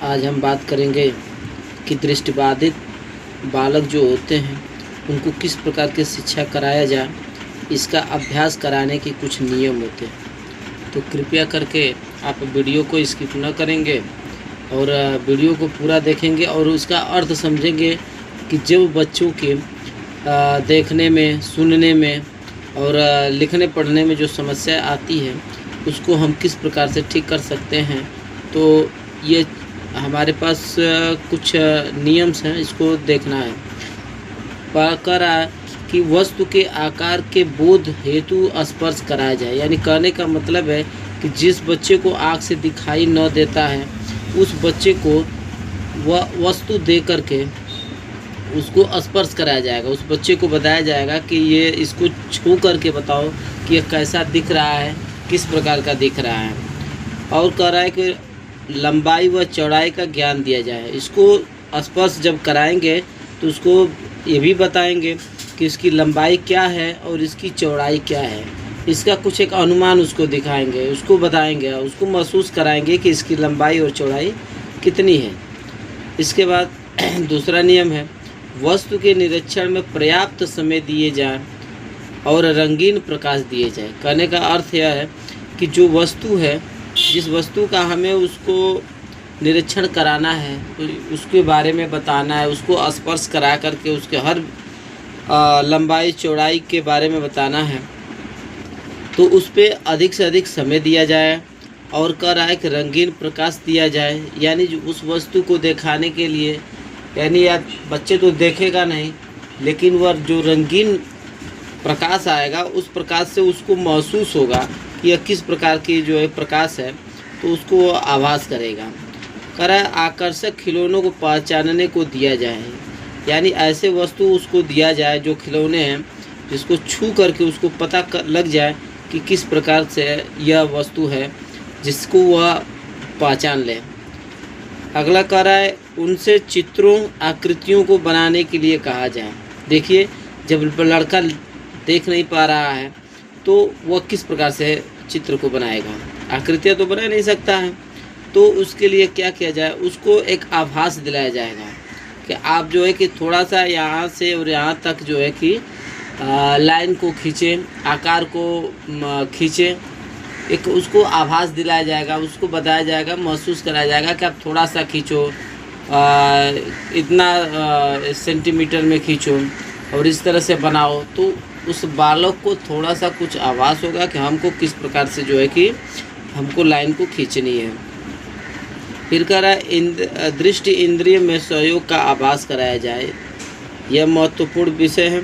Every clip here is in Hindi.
आज हम बात करेंगे कि दृष्टिबाधित बालक जो होते हैं उनको किस प्रकार की शिक्षा कराया जाए, इसका अभ्यास कराने के कुछ नियम होते हैं। तो कृपया करके आप वीडियो को स्किप न करेंगे और वीडियो को पूरा देखेंगे और उसका अर्थ समझेंगे कि जो बच्चों के देखने में, सुनने में और लिखने पढ़ने में जो समस्या आती है उसको हम किस प्रकार से ठीक कर सकते हैं। तो ये हमारे पास कुछ नियम्स हैं, इसको देखना है। कह रहा है कि वस्तु के आकार के बोध हेतु स्पर्श कराया जाए। यानी कहने का मतलब है कि जिस बच्चे को आँख से दिखाई न देता है उस बच्चे को वह वस्तु दे करके उसको स्पर्श कराया जाएगा। उस बच्चे को बताया जाएगा कि ये इसको छू करके बताओ कि ये कैसा दिख रहा है, किस प्रकार का दिख रहा है। और कह रहा है कि लंबाई व चौड़ाई का ज्ञान दिया जाए। इसको स्पर्श जब कराएंगे तो उसको ये भी बताएंगे कि इसकी लंबाई क्या है और इसकी चौड़ाई क्या है। इसका कुछ एक अनुमान उसको दिखाएंगे, उसको बताएंगे, उसको महसूस कराएंगे कि इसकी लंबाई और चौड़ाई कितनी है। इसके बाद दूसरा नियम है, वस्तु के निरीक्षण में पर्याप्त समय दिए जाए और रंगीन प्रकाश दिए जाए। कहने का अर्थ यह है कि जो वस्तु है, जिस वस्तु का हमें उसको निरीक्षण कराना है, तो उसके बारे में बताना है, उसको स्पर्श करा करके उसके हर लंबाई चौड़ाई के बारे में बताना है, तो उस पर अधिक से अधिक समय दिया जाए। और कह रहा है कि रंगीन प्रकाश दिया जाए। यानी उस वस्तु को दिखाने के लिए, यानी यार बच्चे तो देखेगा नहीं, लेकिन वह जो रंगीन प्रकाश आएगा उस प्रकाश से उसको महसूस होगा कि यह किस प्रकार की जो है प्रकाश है, तो उसको आभास करेगा। कह रहा है आकर्षक खिलौनों को पहचानने को दिया जाए। यानी ऐसे वस्तु उसको दिया जाए जो खिलौने हैं जिसको छू करके उसको पता लग जाए कि किस प्रकार से यह वस्तु है, जिसको वह पहचान ले। अगला कह रहा है उनसे चित्रों आकृतियों को बनाने के लिए कहा जाए। देखिए, जब लड़का देख नहीं पा रहा है तो वह किस प्रकार से चित्र को बनाएगा, आकृतियाँ तो बना नहीं सकता है। तो उसके लिए क्या किया जाए, उसको एक आभास दिलाया जाएगा कि आप जो है कि थोड़ा सा यहाँ से और यहाँ तक जो है कि लाइन को खींचें, आकार को खींचें। एक उसको आभास दिलाया जाएगा, उसको बताया जाएगा, महसूस कराया जाएगा कि आप थोड़ा सा खींचो, इतना सेंटीमीटर में खींचो और इस तरह से बनाओ। तो उस बालक को थोड़ा सा कुछ आभास होगा कि हमको किस प्रकार से जो है कि हमको लाइन को खींचनी है। फिर कह रहा है दृष्टि इंद्रिय में सहयोग का आभास कराया जाए। यह महत्वपूर्ण विषय है।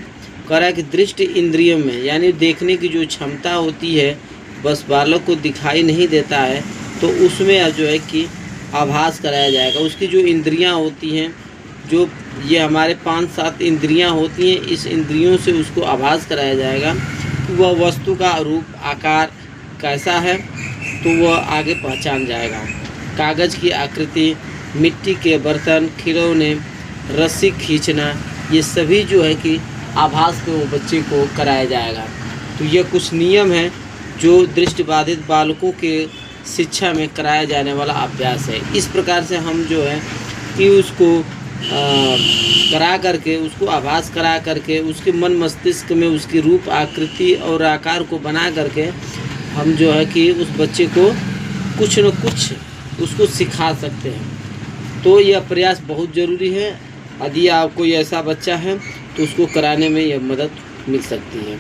कह रहा है कि दृष्टि इंद्रिय में, यानी देखने की जो क्षमता होती है, बस बालक को दिखाई नहीं देता है तो उसमें जो है कि आभास कराया जाएगा। उसकी जो इंद्रियां होती हैं, जो ये हमारे 5-7 इंद्रियां होती हैं, इस इंद्रियों से उसको आभास कराया जाएगा कि वह वस्तु का रूप आकार कैसा है, तो वह आगे पहचान जाएगा। कागज़ की आकृति, मिट्टी के बर्तन, खिलौने, रस्सी खींचना, ये सभी जो है कि आभास पे वो बच्चे को कराया जाएगा। तो ये कुछ नियम हैं जो दृष्टिबाधित बालकों के शिक्षा में कराया जाने वाला अभ्यास है। इस प्रकार से हम जो है कि उसको करा करके, उसको आभास करा करके, उसके मन मस्तिष्क में उसकी रूप आकृति और आकार को बना करके हम जो है कि उस बच्चे को कुछ न कुछ उसको सिखा सकते हैं। तो यह प्रयास बहुत ज़रूरी है। यदि आप कोई ऐसा बच्चा है तो उसको कराने में यह मदद मिल सकती है।